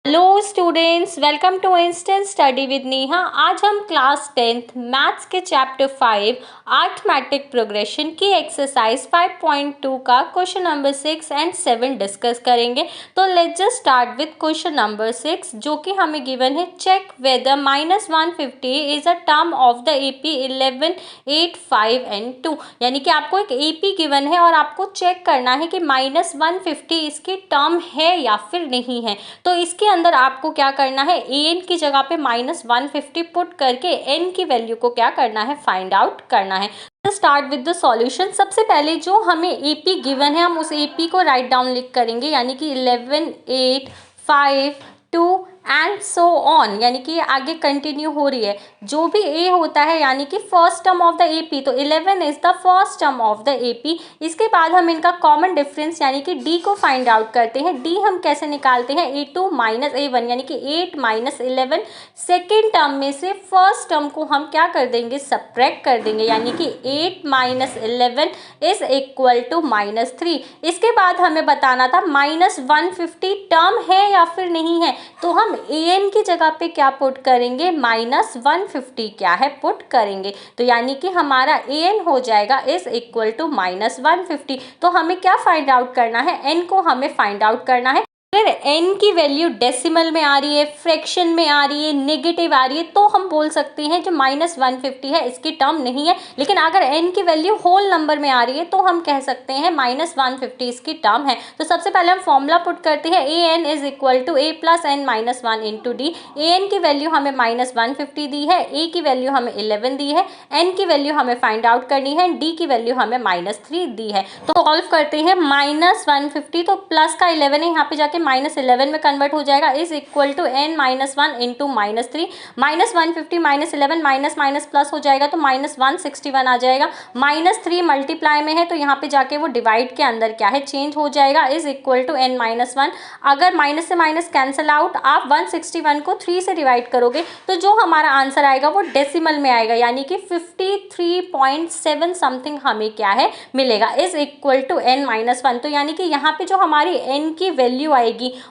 Hello students, welcome to instant study with Neha. आज हम class 10th maths के chapter 5 arithmetic progression की exercise 5.2 का क्वेश्चन नंबर 6 एंड 7 डिस्कस करेंगे। तो let's just start with question number 6, जो कि हमें गिवन है। Check whether -150 is a term of the AP 11, 8, 5 and 2। यानी कि आपको एक एपी गिवन है और आपको चेक करना है कि -150 इसकी टर्म है या फिर नहीं है। तो इसके अंदर आपको क्या करना है, ए एन की जगह पे -150 पुट करके एन की वैल्यू को क्या करना है, फाइंड आउट करना है। Start with the solution. सबसे पहले जो हमें एपी गिवन है, हम उस एपी को राइट डाउन लिख करेंगे, यानी कि 11, 8, 5, 2 एंड सो ऑन, यानी कि आगे कंटिन्यू हो रही है। जो भी ए होता है यानी कि first term of the AP, तो 11 is the first term of the AP. इसके बाद हम इनका कॉमन डिफरेंस यानी कि डी को फाइंड आउट करते हैं। डी हम कैसे निकालते हैं, A2 माइनस A1, यानी कि 8 माइनस 11। सेकेंड टर्म में से फर्स्ट टर्म को हम क्या कर देंगे, सब्ट्रैक्ट कर देंगे, यानी कि 8 माइनस 11 इज इक्वल टू -3। इसके बाद हमें बताना था -150 टर्म है या फिर नहीं है, तो हम an की जगह पे क्या पुट करेंगे, -150 क्या है पुट करेंगे। तो यानी कि हमारा an हो जाएगा इज इक्वल टू -150। तो हमें क्या फाइंड आउट करना है, n को हमें फाइंड आउट करना है। अगर n की वैल्यू डेसिमल में आ रही है, फ्रैक्शन में आ रही है, नेगेटिव आ रही है, तो हम बोल सकते हैं जो -150 है इसकी टर्म नहीं है। लेकिन अगर n की वैल्यू होल नंबर में आ रही है तो हम कह सकते हैं -150 इसकी टर्म है। तो सबसे पहले हम फॉर्मूला पुट करते हैं, an is equal to a plus n minus 1 into D. an की वैल्यू हमें -150 दी है, a की वैल्यू हमें 11 दी है, n की वैल्यू हमें फाइंड आउट करनी है, d की वैल्यू हमें -3 दी है। तो सॉल्व करते हैं, -150 तो प्लस का 11 है, यहाँ पे जाके -11 में कन्वर्ट हो जाएगा, is equal to n minus 1 into -3। -150 -11 minus minus plus हो जाएगा तो -161 आ जाएगा। -3 मल्टीप्लाई में है तो यहाँ पे जाके वो डिवाइड के अंदर क्या है, चेंज हो जाएगा, is equal to n minus 1। अगर माइनस से माइनस कैंसिल आउट, आप 161 को 3 से डिवाइड करोगे तो जो हमारा आंसर आएगा वो डेसिमल में आएगा, यानी कि 53.7 समथिंग हमें क्या है मिलेगा, is equal to n minus 1। तो यानी कि यहाँ पे जो हमारी n की वैल्यू आएगी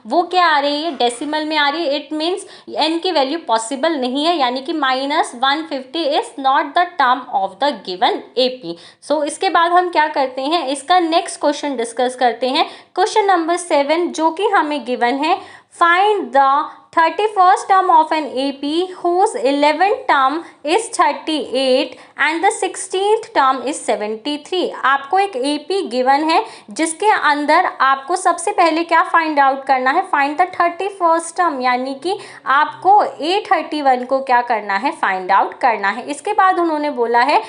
वो क्या आ रही है, डेसिमल में आ रही है। इट मीन्स n की वैल्यू पॉसिबल नहीं है, यानी कि -150 is not the term of the given AP. So इसके बाद हम क्या करते हैं, इसका नेक्स्ट क्वेश्चन डिस्कस करते हैं। क्वेश्चन नंबर 7 जो कि हमें गिवन है, find the 31st term of an AP whose 11th term is 38 and the 16th term is 73। आपको एक AP गिवन है जिसके अंदर आपको सबसे पहले क्या फाइंड आउट करना है, फाइंड द 31st टर्म, यानी कि आपको A31 को क्या करना है, फाइंड आउट करना है। इसके बाद उन्होंने बोला है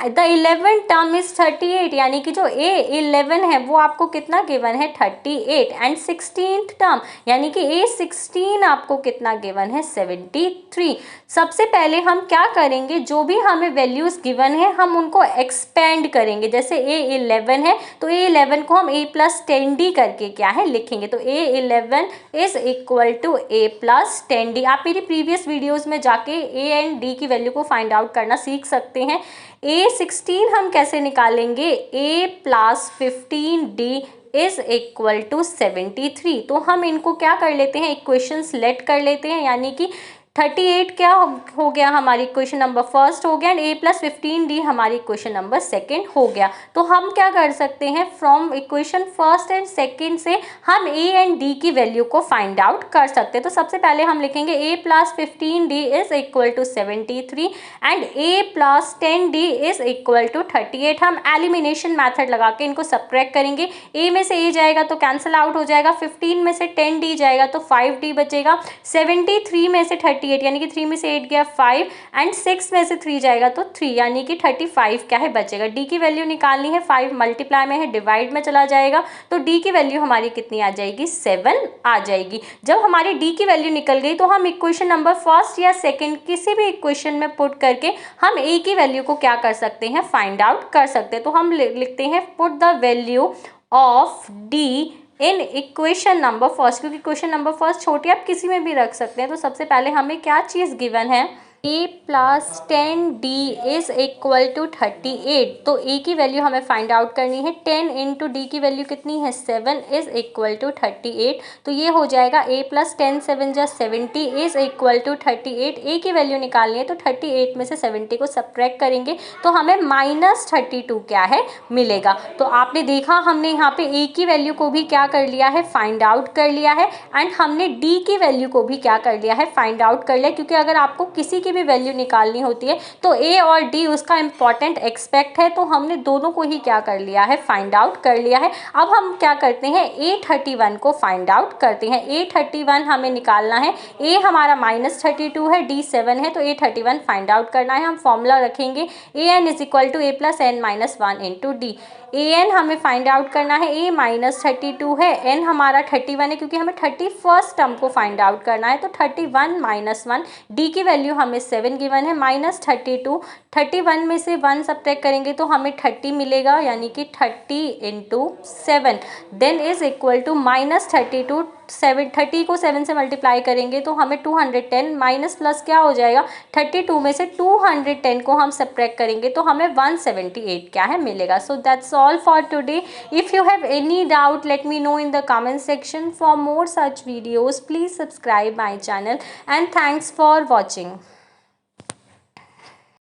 द 11th टर्म इज 38, यानी कि जो A11 है वो आपको कितना गिवन है, 38, एंड 16th टर्म यानी कि A16 आपको कितना गिवन है, 73। सबसे पहले हम क्या करेंगे, जो भी हमें वैल्यूज गिवन है हम उनको एक्सपेंड करेंगे। जैसे A11 है तो A11 को हम A प्लस 10D करके क्या है लिखेंगे, तो A11 is equal to A plus 10D। आप मेरी प्रीवियस वीडियोस में जाके A एंड D की वैल्यू को फाइंड आउट करना सीख सकते हैं। A16 हम कैसे निकालेंगे, A plus 15D is equal to 73। तो हम इनको क्या कर लेते हैं, इक्वेशन सेलेक्ट कर लेते हैं, यानी कि 38 क्या हो गया, हमारी इक्वेशन नंबर फर्स्ट हो गया, एंड A प्लस 15D हमारी इक्वेशन नंबर सेकेंड हो गया। तो हम क्या कर सकते हैं, from equation first and second से हम A एंड D की वैल्यू को फाइंड आउट कर सकते हैं। तो सबसे पहले हम लिखेंगे A plus 15D is equal to 73 and A plus 10D is equal to 38। हम एलिमिनेशन मैथड लगा के इनको सब्ट्रैक्ट करेंगे। A में से A जाएगा तो कैंसिल आउट हो जाएगा, 15 में से 10D जाएगा तो 5D बचेगा, 73 में से 38 यानी कि 3 में से 8 गया 5, एंड 6 में से 3 जाएगा तो 3, यानी कि 35 क्या है बचेगा। डी की वैल्यू निकालनी है, 5 मल्टीप्लाई में है, डिवाइड में चला जाएगा, तो डी की वैल्यू हमारी कितनी आ जाएगी, 7 आ जाएगी। जब हमारी डी की वैल्यू निकल गई तो हम इक्वेशन नंबर फर्स्ट या सेकेंड किसी भी इक्वेशन में पुट करके हम ए की वैल्यू को क्या कर सकते हैं, फाइंड आउट कर सकते हैं। तो हम लिखते हैं put the value of D in equation number first, क्योंकि इक्वेशन नंबर फर्स्ट छोटी आप किसी में भी रख सकते हैं। तो सबसे पहले हमें क्या चीज़ गिवन है, a plus 10d is equal to 38। तो a की वैल्यू हमें फाइंड आउट करनी है। 10 इंटू डी की वैल्यू कितनी है 7 इज इक्वल टू 38। तो ये हो जाएगा a प्लस 10 7 जा 70 इज इक्वल टू 38। a की वैल्यू निकालनी है तो 38 में से 70 को सब्ट्रैक्ट करेंगे तो हमें -32 क्या है मिलेगा। तो आपने देखा हमने यहाँ पे a की वैल्यू को भी क्या कर लिया है फाइंड आउट कर लिया है एंड हमने d की वैल्यू को भी क्या कर लिया है फाइंड आउट कर लिया, क्योंकि अगर आपको किसी की भी वैल्यू निकालनी होती है तो a और d उसका इंपॉर्टेंट एक्सपेक्ट है, तो हमने दोनों को ही क्या कर लिया है फाइंड आउट कर लिया है। अब हम क्या करते हैं a31 को फाइंड आउट करते हैं। a31 हमें निकालना है, a हमारा -32 है, d 7 है, तो a31 फाइंड आउट करना है। हम फॉर्मूला रखेंगे an is equal to a plus n minus 1 into D. an हमें फाइंड आउट करना है, a -32 है, n हमारा 31 है क्योंकि हमें 31st टर्म को फाइंड आउट करना है, तो 31 माइनस 1, d की वैल्यू हमें 7 गिवन है, -32, 31 में से 1 सब्ट्रैक्ट करेंगे तो हमें 30 मिलेगा, यानी कि 30 into 7 then is equal to -32। 30 को 7 से मल्टीप्लाई करेंगे तो हमें 210 माइनस प्लस क्या हो जाएगा 32 में से 210 को हम सब्ट्रैक्ट करेंगे तो हमें 178 क्या है मिलेगा। So that's all for today. If you have any doubt, let me know in the comment section. For more such videos, please subscribe my channel and thanks for watching.